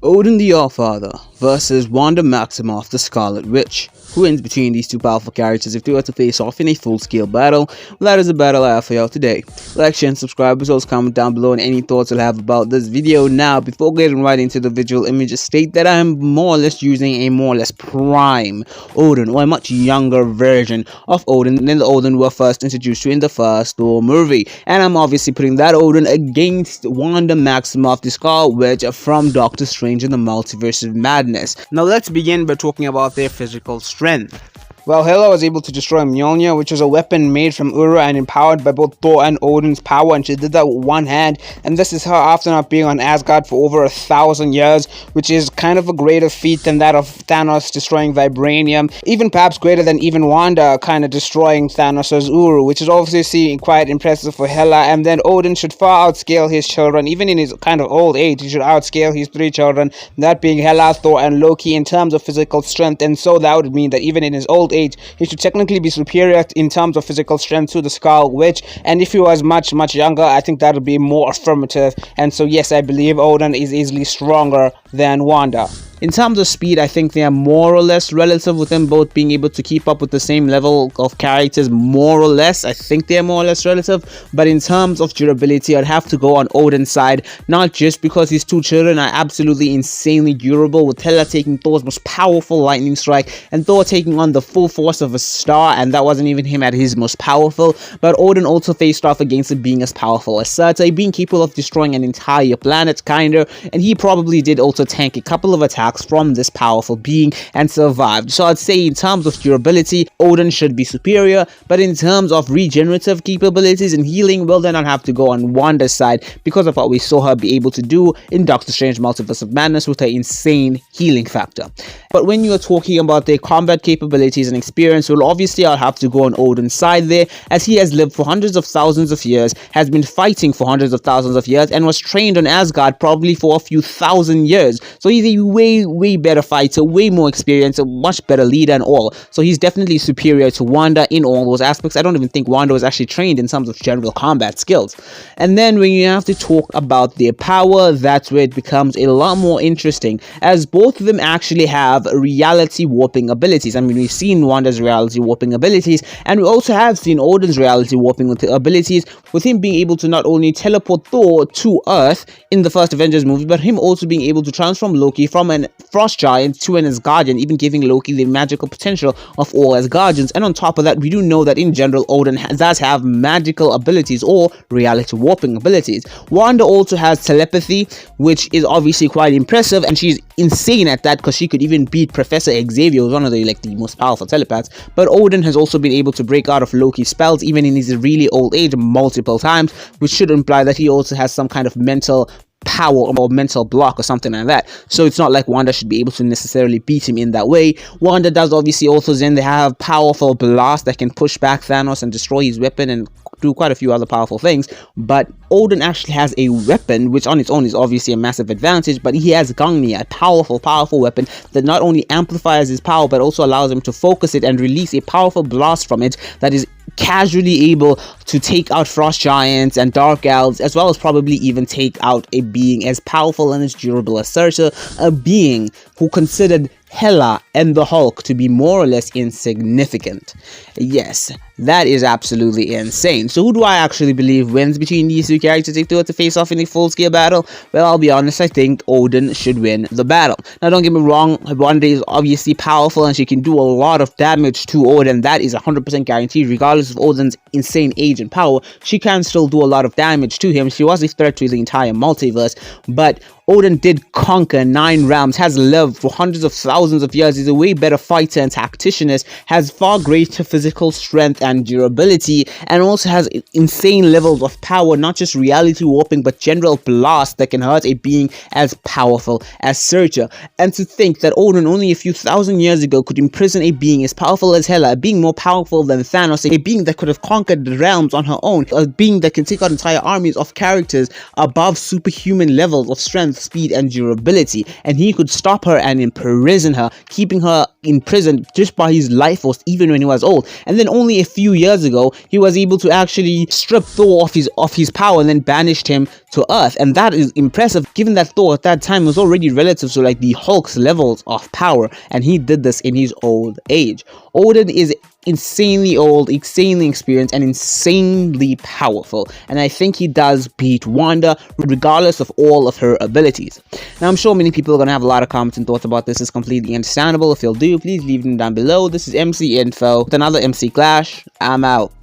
Odin the Allfather versus Wanda Maximoff the Scarlet Witch. Who wins between these two powerful characters if they were to face off in a full-scale battle? Well, that is the battle I have for y'all today. Like, share, and subscribe, as well as comment down below on any thoughts you'll have about this video. Now, before getting right into the visual images, state that I am more or less using a more or less prime Odin, or a much younger version of Odin than the Odin we were first introduced to in the first Thor movie. And I'm obviously putting that Odin against Wanda Maximoff the Scarlet Witch from Doctor Strange in the Multiverse of Madness. Now, let's begin by talking about their physical strength. Well, Hela was able to destroy Mjolnir, which was a weapon made from Ura and empowered by both Thor and Odin's power, and she did that with one hand. And this is her after not being on Asgard for over 1,000 years, which is kind of a greater feat than that of Thanos destroying Vibranium, even perhaps greater than even Wanda kind of destroying Thanos' Uru, which is obviously quite impressive for Hela. And then Odin should far outscale his children, even in his kind of old age. He should outscale his 3 children, that being Hela, Thor, and Loki, in terms of physical strength. And so that would mean that even in his old age, he should technically be superior in terms of physical strength to the Scarlet Witch. And if he was much younger, I think that would be more affirmative. And so yes, I believe Odin is easily stronger than Wanda. In terms of speed, I think they are more or less relative, with them both being able to keep up with the same level of characters, more or less. I think they are more or less relative. But in terms of durability, I'd have to go on Odin's side, not just because his 2 children are absolutely insanely durable, with Hela taking Thor's most powerful lightning strike, and Thor taking on the full force of a star, and that wasn't even him at his most powerful. But Odin also faced off against a being as powerful as Surtur, being capable of destroying an entire planet, kinda, and he probably did also tank a couple of attacks from this powerful being and survived. So I'd say in terms of durability, Odin should be superior, but in terms of regenerative capabilities and healing, well, then I'd have to go on Wanda's side because of what we saw her be able to do in Doctor Strange Multiverse of Madness with her insane healing factor. But when you are talking about their combat capabilities and experience, well, obviously I'll have to go on Odin's side there, as he has lived for hundreds of thousands of years, has been fighting for hundreds of thousands of years, and was trained on Asgard probably for a few thousand years. So he's a way better fighter, way more experienced, a much better leader and all. So he's definitely superior to Wanda in all those aspects. I don't even think Wanda was actually trained in terms of general combat skills. And then when you have to talk about their power, that's where it becomes a lot more interesting, as both of them actually have reality warping abilities. I mean, we've seen Wanda's reality warping abilities, and we also have seen Odin's reality warping abilities, with him being able to not only teleport Thor to Earth in the first Avengers movie, but him also being able to transform Loki from an frost giant to an Asgardian, even giving Loki the magical potential of all Asgardians. And on top of that, we do know that in general, Odin does have magical abilities or reality warping abilities. Wanda also has telepathy, which is obviously quite impressive, and she's insane at that because she could even beat Professor Xavier, who's one of the most powerful telepaths. But Odin has also been able to break out of Loki's spells even in his really old age multiple times, which should imply that he also has some kind of mental power or mental block or something like that. So it's not like Wanda should be able to necessarily beat him in that way. Wanda does obviously also then they have powerful blast that can push back Thanos and destroy his weapon and do quite a few other powerful things. But Odin actually has a weapon which on its own is obviously a massive advantage, but he has Gungnir, a powerful weapon that not only amplifies his power but also allows him to focus it and release a powerful blast from it that is casually able to take out frost giants and dark elves, as well as probably even take out a being as powerful and as durable as Surtur, a being who considered Hela and the Hulk to be more or less insignificant. Yes, that is absolutely insane. So who do I actually believe wins between these 2 characters if they were to face off in a full-scale battle? Well, I'll be honest, I think Odin should win the battle. Now, don't get me wrong, Wanda is obviously powerful and she can do a lot of damage to Odin. That is 100% guaranteed. Regardless of Odin's insane age and power, she can still do a lot of damage to him. She was a threat to the entire multiverse, but Odin did conquer 9 realms, has lived for hundreds of thousands of years, is a way better fighter and tacticianist, has far greater physical strength and durability, and also has insane levels of power, not just reality warping, but general blast that can hurt a being as powerful as Surtur. And to think that Odin only a few thousand years ago could imprison a being as powerful as Hela, a being more powerful than Thanos, a being that could have conquered the realms on her own, a being that can take out entire armies of characters above superhuman levels of strength, speed, and durability, and he could stop her and imprison her, keeping her imprisoned just by his life force even when he was old. And then only a few years ago, he was able to actually strip Thor off his power and then banished him to Earth. And that is impressive, given that Thor at that time was already relative to like the Hulk's levels of power, and he did this in his old age. Odin is insanely old, insanely experienced, and insanely powerful, and I think he does beat Wanda regardless of all of her abilities. Now, I'm sure many people are going to have a lot of comments and thoughts about this. It's completely understandable. If you'll do, please leave them down below. This is MC Info with another MC Clash. I'm out.